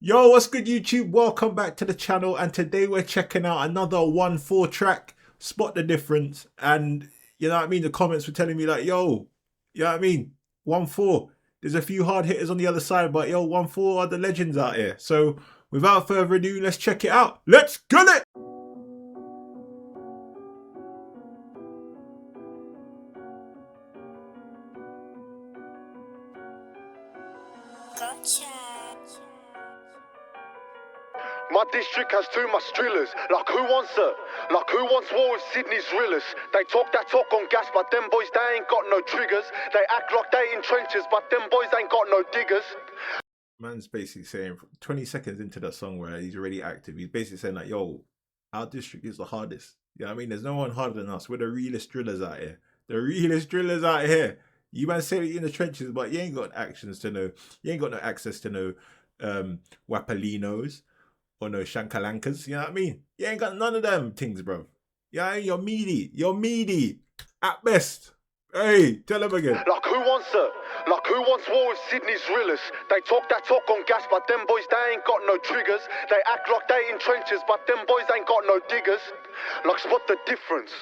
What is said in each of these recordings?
Yo, what's good YouTube? Welcome back to the channel, and today we're checking out another Onefour track, Spot the Difference. And you know what I mean, the comments were telling me like, yo, you know what I mean, Onefour, there's a few hard hitters on the other side, but yo, Onefour are the legends out here. So without further ado, let's check it out. Let's get it! My district has too much drillers. Like who wants it? Like who wants war with Sydney's realers? They talk that talk on gas, but them boys, they ain't got no triggers. They act like they in trenches, but them boys ain't got no diggers. Man's basically saying 20 seconds into the song where he's already active, he's basically saying like, yo, our district is the hardest. You know what I mean? There's no one harder than us. We're the realest drillers out here. The realest drillers out here. You man say it in the trenches, but you ain't got actions to know. You ain't got no access to no Wapalinos or no Shankalankas. You know what I mean? You ain't got none of them things, bro. Yeah, you're meaty. You're meaty at best. Hey, tell him again. Like who wants it? Like who wants war with Sydney's realers? They talk that talk on gas, but them boys, they ain't got no triggers. They act like they in trenches, but them boys ain't got no diggers. Like spot the difference.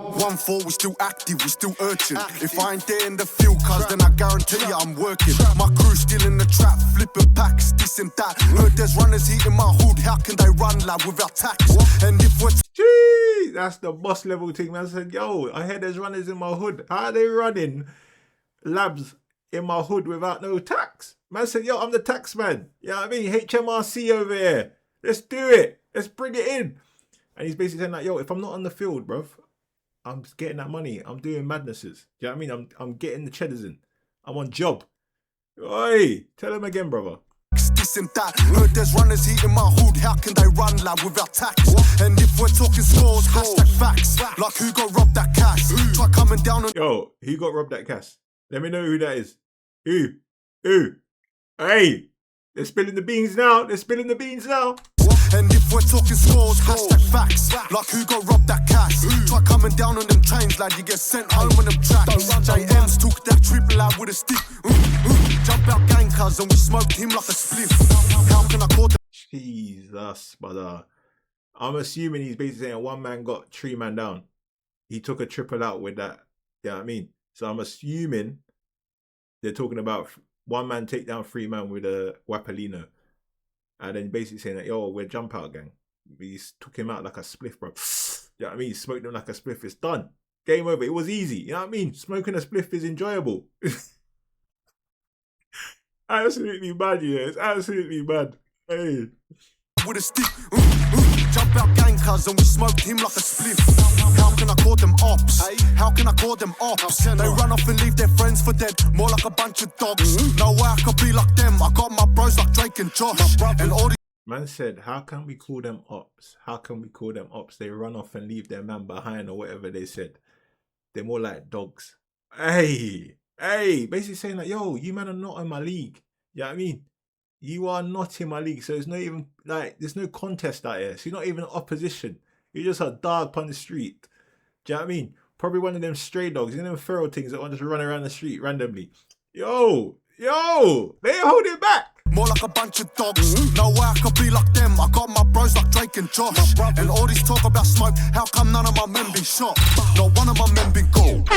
Onefour, we still active, we still urgent. If I ain't there in the field, cuz then I guarantee you I'm working. My crew still in the trap, flipping packs, this and that. Heard there's runners heating my hood, how can they run lad without tax? And if we're Gee, that's the boss level thing, man. I said, yo, I heard there's runners in my hood. How are they running labs in my hood without no tax? Man said, yo, I'm the tax man. You know what I mean? HMRC over here. Let's do it. Let's bring it in. And he's basically saying like, yo, if I'm not on the field, bruv, I'm getting that money. I'm doing madnesses. Do you know what I mean? I'm getting the cheddars in. I'm on job. Oi, tell him again, brother. this and that. Heard there's runners heating my hood, how can they run lad without tax? And if we're talking scores, hashtag facts. Like who got robbed that cash? Try coming down on. Yo, who got robbed that cash? Let me know who that is. Who? Hey, they're spilling the beans now. They're spilling the beans now. And if we're talking scores, hashtag facts. Like who got robbed that cash? Try coming down on them trains, lad, you get sent home on them tracks. JM's took that triple out with a stick. Jump out gang cuz and we smoked him like a spliff. How can I call them? Jesus, brother. I'm assuming he's basically saying one man got three man down. He took a triple out with that. You know what I mean? So I'm assuming they're talking about one man take down three man with a Wapalino. And then basically saying that, yo, we're jump out gang. We took him out like a spliff, bro. You know what I mean? Smoked him like a spliff. It's done. Game over. It was easy. You know what I mean? Smoking a spliff is enjoyable. Absolutely mad, yeah. It's absolutely mad. Hey. With a stick. Jump out gang cuz and we smoked him like a spliff. How can I call them ops? How can I call them ops? They run off and leave their friends for dead, more like a bunch of dogs. No way I could be like them. I got my bros like Drake and Josh. And all these man said, how can we call them ops? How can we call them ops? They run off and leave their man behind or whatever they said. They're more like dogs. Hey, basically saying like, yo, you man are not in my league. You know what I mean? You are not in my league. So it's not even like, there's no contest out here. So you're not even opposition. You're just a dog on the street. Do you know what I mean? Probably one of them stray dogs, you know them feral things that want to just run around the street randomly. Yo, they hold it back. more like a bunch of dogs. No way I could be like them. I got my bros like Drake and Josh. And all this talk about smoke, how come none of my men been shot? Not one of my men been gold.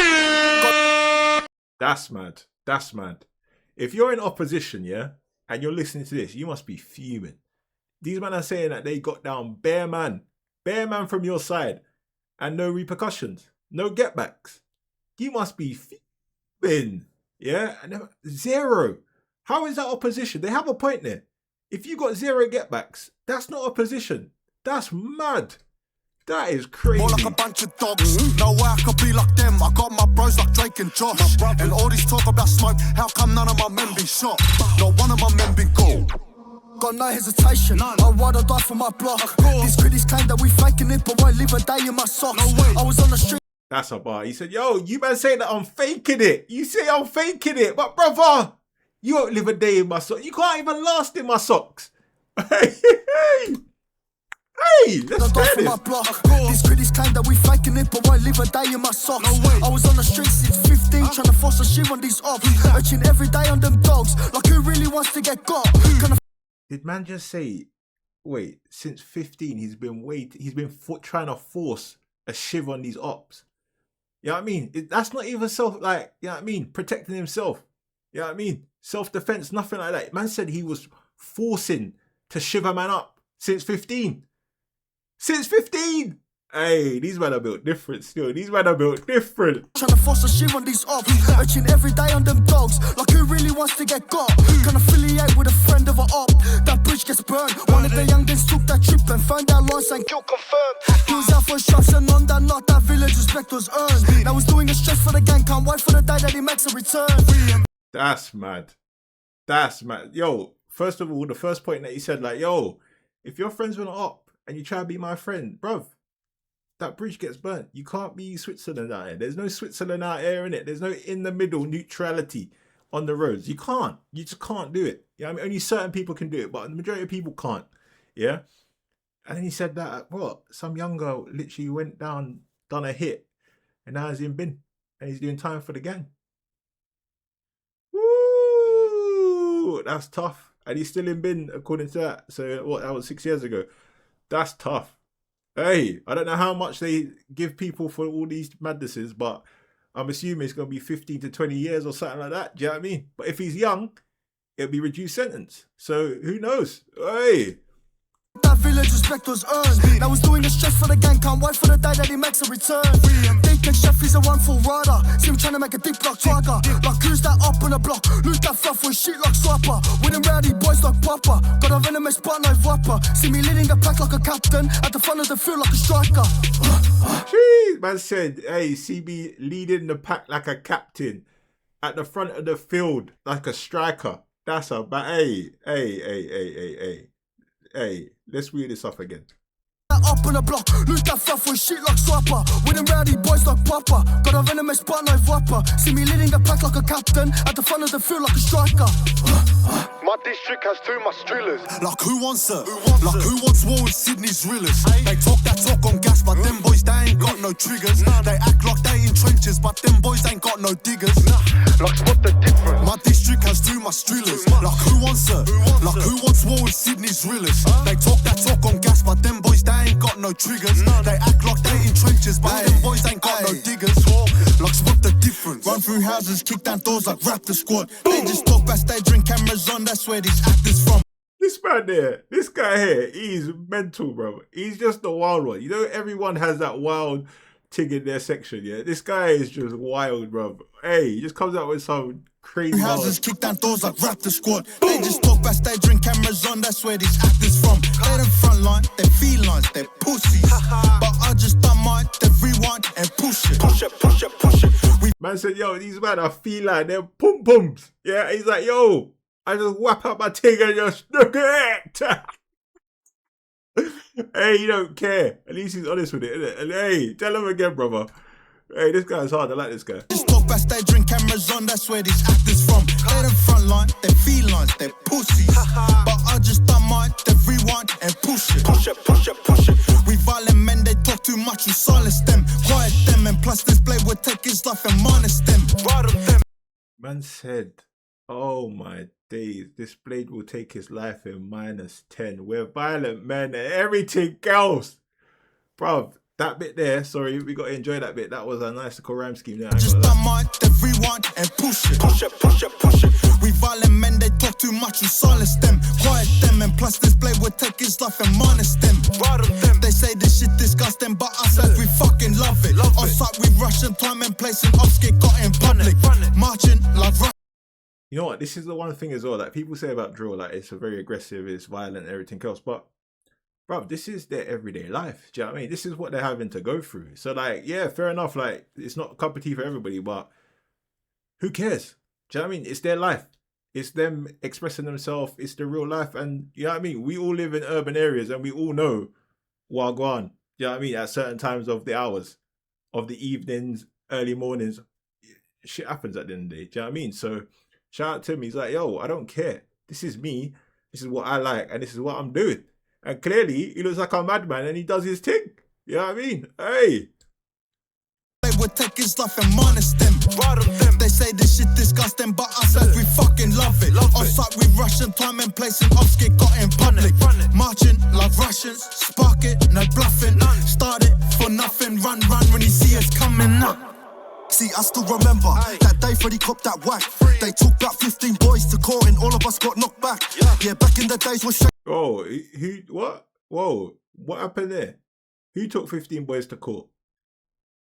That's mad. That's mad. If you're in opposition, yeah, and you're listening to this, you must be fuming. These men are saying that they got down bare man from your side, and no repercussions, no getbacks. You must be fuming, yeah? And zero. How is that opposition? They have a point there. If you got zero getbacks, that's not opposition. That's mad. That is crazy. More like a bunch of dogs. No way I could be like them. I got my bros like Drake and Josh. And all this talk about smoke, how come none of my men been shot? Not one of my men been gold. Got no hesitation. I'd rather die for my block. These critics claim that we faking it, but won't live a day in my socks. I was on the street. That's a bar. He said, yo, you man say that I'm faking it. You say I'm faking it. But brother, you won't live a day in my socks. You can't even last in my socks. Hey, let's get this. These critics claim that we faking it, but won't live a day in my socks. I was on the streets since 15, trying to force a shit on these ops. Urging every day on them dogs, like who really wants to get got? Did man just say, wait, since 15 he's been trying to force a shiv on these ops? You know what I mean? That's not even you know what I mean? Protecting himself. You know what I mean? Self-defense, nothing like that. Man said he was forcing to shiv a man up since 15. Since 15! Hey, these men are built different still. These men are built different. Trying to force a shiv on these ops, bitching every day on them dogs. Like who really wants to get got? Can affiliate with a friend of a op. That bridge gets burned. One of the youngins took that trip and found out loss and kill confirmed. He was out for shots and on that night that village respect was earned. Now he's doing a stretch for the gang, can't wait for the day that he makes a return. That's mad. That's mad. Yo, first of all, the first point that he said, like, yo, if you're friends with an op and you try to be my friend, bruv, that bridge gets burnt. You can't be Switzerland out here. There's no Switzerland out here, innit? There's no in the middle neutrality on the roads. You can't. You just can't do it. Yeah, I mean, only certain people can do it, but the majority of people can't. Yeah. And then he said that some young girl literally went down, done a hit, and now he's in bin and he's doing time for the gang. Woo! That's tough. And he's still in bin according to that. So that was 6 years ago. That's tough. Hey, I don't know how much they give people for all these madnesses, but I'm assuming it's going to be 15 to 20 years or something like that. Do you know what I mean? But if he's young, it'll be reduced sentence. So who knows? Hey. That village respect was earned. Now he's doing a stretch for the gang, can't wait for the day that he makes a return. They think Chef is a Onefour rider. See him trying to make a deep block tiger. Like who's that up on the block? Lose that fluff with shit like Swapper. Winning rowdy boys like Papa. Got a venomous spot like Vapor. See me leading the pack like a captain. At the front of the field like a striker. Jeez, man said, hey, see me leading the pack like a captain. At the front of the field like a striker. That's a bad. Hey, let's read this off again. Up on the block, lose that fluff with shit like Swapper. Winning rowdy boys like Papa. Got a venomous spot like Vapor. See me leading the pack like a captain. At the front of the field like a striker. My district has too much drillers. Like who wants it? Like who wants war with Sydney's realest? They talk that talk on gas, but them boys, they ain't got no triggers. They act like they in trenches, but them boys ain't got no diggers. Like spot the difference. My district has too much drillers. Like who wants it? Like who wants war with Sydney's realest? They talk that talk on gas, but them boys, they ain't got no triggers. They act like they in trenches, but them boys ain't got no diggers. Like spot the difference. Run through houses, kick down doors like Raptor Squad. They just talk backstage, drink cameras on, that's where these actors from. This man there, this guy here, he's mental, bro. He's just the wild one. You know, everyone has that wild thing in their section, yeah? This guy is just wild, bro. Hey, he just comes out with some crazy houses, kick down doors like Raptor Squad. They just talk backstage, drink cameras on, that's where these actors from. They the front line, they felines, they pussies. But I just don't mind, they rewind and push it. Push it, push it, push it. Man said, yo, these men are feline, they're pum-pums. Yeah, he's like, yo, I just whap up my thing and just look at it. Hey, you don't care. At least he's honest with it, innit? And hey, tell him again, brother. Hey, this guy's hard. I like this guy. Just talk backstage, drink cameras on, that's where these actors from. They the front line, they felines, they pussies. But I just don't mind, they rewind and push it. Push it, push it, push it. We violent men, they talk too much, we silence them. Quiet them, and plus this blade would take his life and minus them. Right of them. Man said, oh my days, this blade will take his life in -10. We're violent men and everything else. Bruv, that bit there, sorry, we got to enjoy that bit. That was a nice little rhyme scheme there. Just don't mind, they rewind and push it. Push it, push it, push it. We violent men, they talk too much, we silence them. Quiet them, and plus this blade would take his life and minus them. Right of them. They say this shit disgust them, but us as we fucking love it. On site we rushing time and place and ops get got in public. Marching like you know what, this is the one thing as well that people say about drill, like it's a very aggressive, it's violent, everything else, but bruv, this is their everyday life. Do you know what I mean? This is what they're having to go through. So like, yeah, fair enough, like it's not a cup of tea for everybody, but who cares? Do you know what I mean? It's their life. It's them expressing themselves, it's the real life, and you know what I mean? We all live in urban areas and we all know Wagwan. Do you know what I mean? At certain times of the hours, of the evenings, early mornings, shit happens at the end of the day. Do you know what I mean? So shout out to him. He's like, yo, I don't care. This is me. This is what I like. And this is what I'm doing. And clearly, he looks like a madman and he does his thing. You know what I mean? Hey. They would take his life and minus them. They say this shit disgusting, but us as we fucking love it. On site we Russian time and place and ops get got in public. Marching like Russians, spark it, no bluffing. Start it for nothing, run when you see us coming up. See, I still remember that day Freddie copped that whack. They took about 15 boys to court and all of us got knocked back. Yeah, back in the days was Oh, who? What? Whoa, what happened there? Who took 15 boys to court?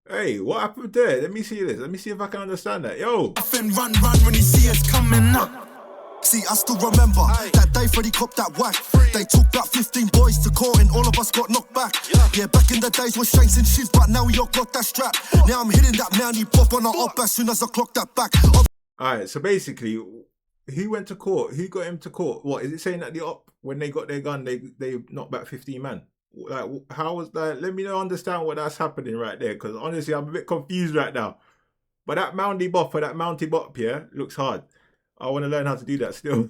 Hey, what happened there? Let me see this. Let me see if I can understand that. Yo. Run when you see us coming up. See, I still remember that day Freddie copped that whack. They took about 15 boys to court and all of us got knocked back. Yeah, back in the days was shanks and shit, but now we all got that strap. Now I'm hitting that mounty pop on the up as soon as I clock that back. Alright, so basically, who went to court? Who got him to court? What, is it saying that the op, when they got their gun, they knocked back 15 man? Like, how was that? Let me know, understand what that's happening right there, because honestly, I'm a bit confused right now. But that Mounty Bop or that Mounty Bop, yeah, looks hard. I want to learn how to do that still.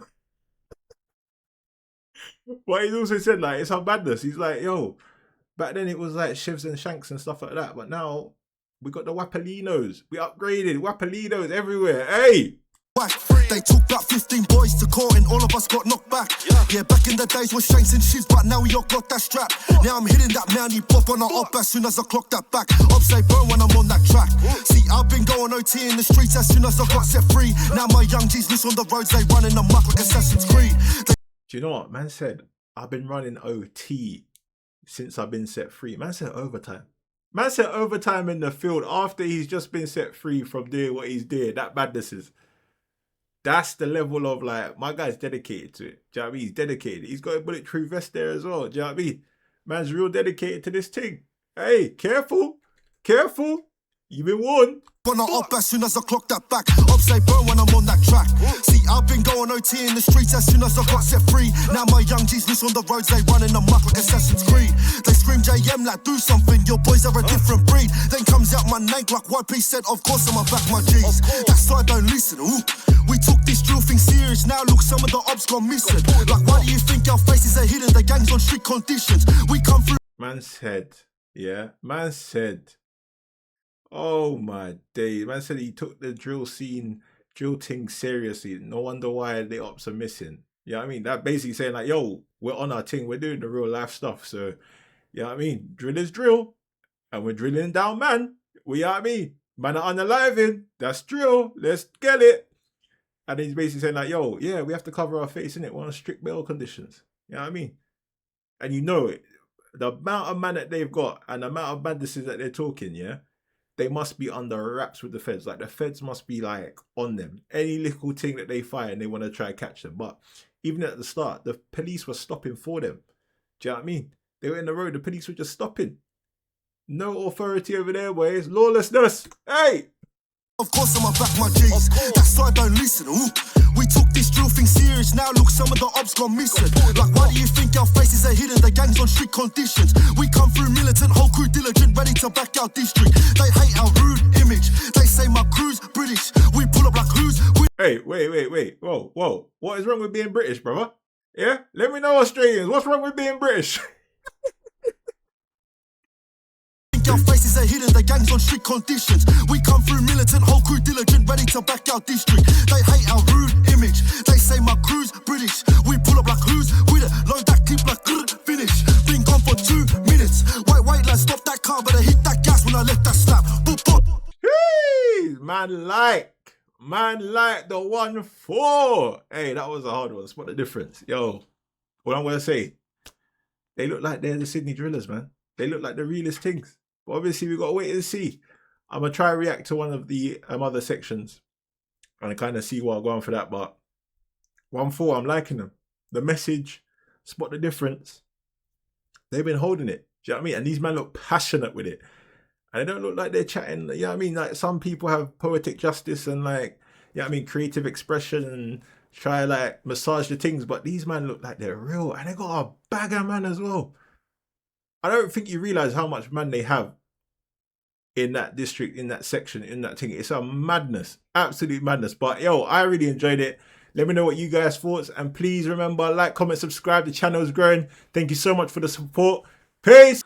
But he's also said, like, it's our madness. He's like, yo, back then it was like shivs and shanks and stuff like that. But now we got the Wapalinos. We upgraded. Wapalinos everywhere. Hey! They took about 15 boys to court and all of us got knocked back. Yeah, back in the days was shanks and shit, but now we all got that strap. Now I'm hitting that mounty pop on the up as soon as I clock that back. Up say burn when I'm on that track. See, I've been going OT in the streets as soon as I got set free. Now my young G's loose on the roads, they running amok like Assassin's Creed. Do you know what? Man said, I've been running OT since I've been set free. Man said overtime. Man said overtime in the field after he's just been set free from doing what he's doing. That madness is. That's the level of, like, my guy's dedicated to it. Do you know what I mean? He's dedicated. He's got a bulletproof vest there as well. Do you know what I mean? Man's real dedicated to this thing. Hey, careful. Careful. You've been warned. On the up as soon as I clock that back. Up say burn when I'm on that track. See, I've been going OT in the streets as soon as I got set free. Now my young G's loose on the roads, they running amok like Assassin's Creed. They scream JM like do something, your boys are a different breed. Then comes out my name like YP said, of course I'ma back my G's. That's why I don't listen. Ooh. We took this drill thing serious, now look some of the ops gone missing. Like why do you think our faces are hidden? The gang's on strict conditions. We come through. Man said, yeah, man said, oh my days. Man said he took the drill thing seriously. No wonder why the ops are missing. You know what I mean? That basically saying like, yo, we're on our thing. We're doing the real life stuff. So, you know what I mean? Drill is drill. And we're drilling down, man. You know what I mean? Man are unaliving. That's drill. Let's get it. And he's basically saying like, yo, yeah, we have to cover our face, innit? We're on strict bail conditions. You know what I mean? And you know it. The amount of man that they've got and the amount of madnesses that they're talking, yeah? They must be under wraps with the feds. Like, the feds must be, like, on them. Any little thing that they find, they want to try and catch them. But even at the start, the police were stopping for them. Do you know what I mean? They were in the road. The police were just stopping. No authority over their ways. Lawlessness. Hey! Of course I'ma back my G's. That's why I don't listen. Ooh. We took this drill thing serious. Now look, some of the ops gone missing. Like why do you think our faces are hidden? The gang's on strict conditions. We come through militant, whole crew diligent, ready to back our district. They hate our rude image. They say my crew's British. We pull up like who's. Hey, wait. Whoa. What is wrong with being British, brother? Yeah? Let me know, Australians. What's wrong with being British? Our faces are hidden, the gang's on strict conditions. We come through militant, whole crew diligent, ready to back our district. They hate our rude image. They say my crew's British. We pull up like who's with it. Load that clip like finish. Been gone for 2 minutes. Wait, let's stop that car, but I hit that gas when I left that slap. Boop, boop. Hey, man like the Onefour. Hey, that was a hard one. Spot the difference. Yo, what I'm going to say, they look like they're the Sydney Drillers, man. They look like the realest things. But obviously, we've got to wait and see. I'm going to try and react to one of the other sections and kind of see what I'm going for that. But Onefour, I'm liking them. The message, spot the difference. They've been holding it. Do you know what I mean? And these men look passionate with it. And they don't look like they're chatting. You know what I mean? Like, some people have poetic justice and, like, you know what I mean, creative expression and try, like, massage the things. But these men look like they're real. And they got a bag of man as well. I don't think you realise how much man they have in that district, in that section, in that thing. It's a madness. Absolute madness. But, yo, I really enjoyed it. Let me know what you guys thought. And please remember, like, comment, subscribe. The channel is growing. Thank you so much for the support. Peace.